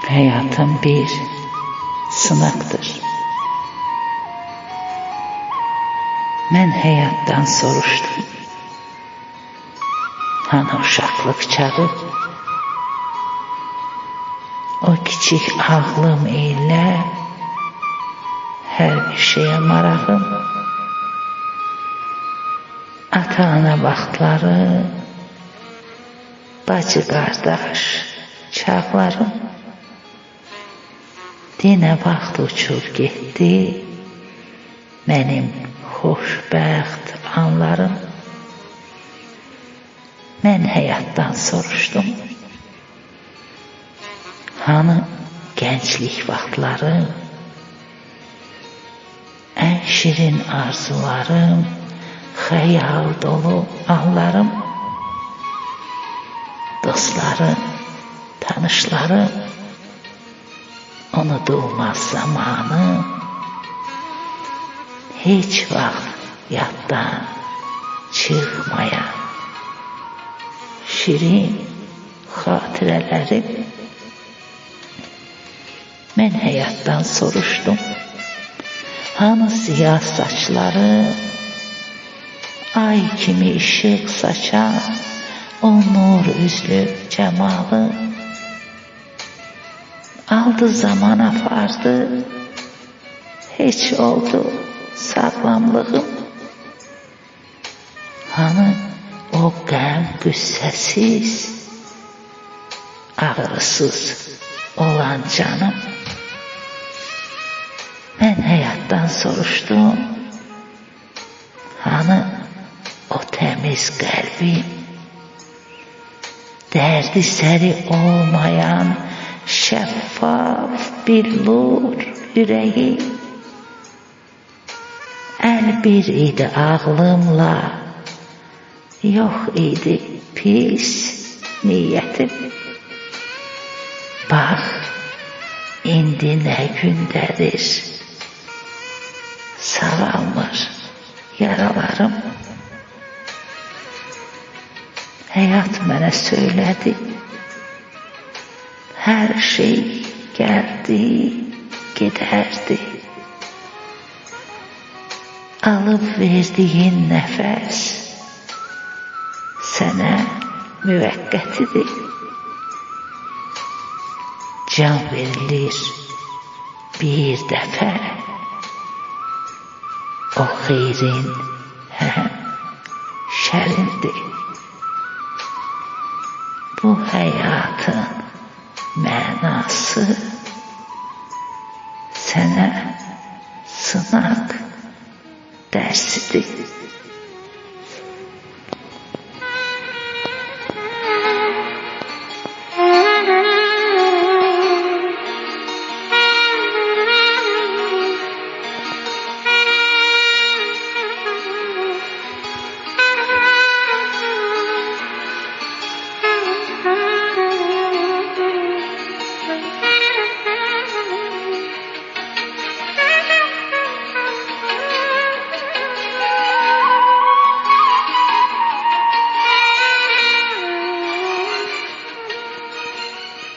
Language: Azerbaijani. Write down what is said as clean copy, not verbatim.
Hayatım bir sınaqdır. Mən həyatdan soruşdum. Hani uşaqlıq çağı, o kiçik ağlım ilə hər bir şeyə marağım, ata-ana vaxtları, bacı-qardaş çağlarım, yenə vaxt uçub getdi mənim xoşbəxt anlarım. Mən həyatdan soruşdum. Hani gənclik vaxtları, ən şirin arzularım, xəyal dolu anlarım, dostlarım, tanışlarım, unudulmaz zamanı, heç vaxt yaddan çıxmayan şirin xatirələrim. Mən həyatdan soruşdum. Hani siyah saçları, ay kimi işıq saçan o nur üzlü cəmalı, aldı zaman apardı, heç oldu sağlamlığım. Hani o qəm qüssəsiz, ağrısız olan canım. Mən həyatdan soruşdum. Hani o təmiz qəlbim, dərdi səri olmayan şəffaf billur ürəyi, əlbir idi ağlımla, yox idi pis niyyətim. Bax, indi nə gündədir, sağalmır yaralarım. Həyat mənə söylədi, hər şey gəldi, gedərdi. Alıb verdiyin nəfəs sənə müvəqqətidir. Can verilir bir dəfə, o xeyrin həm şərindir. Bu həyatın mənası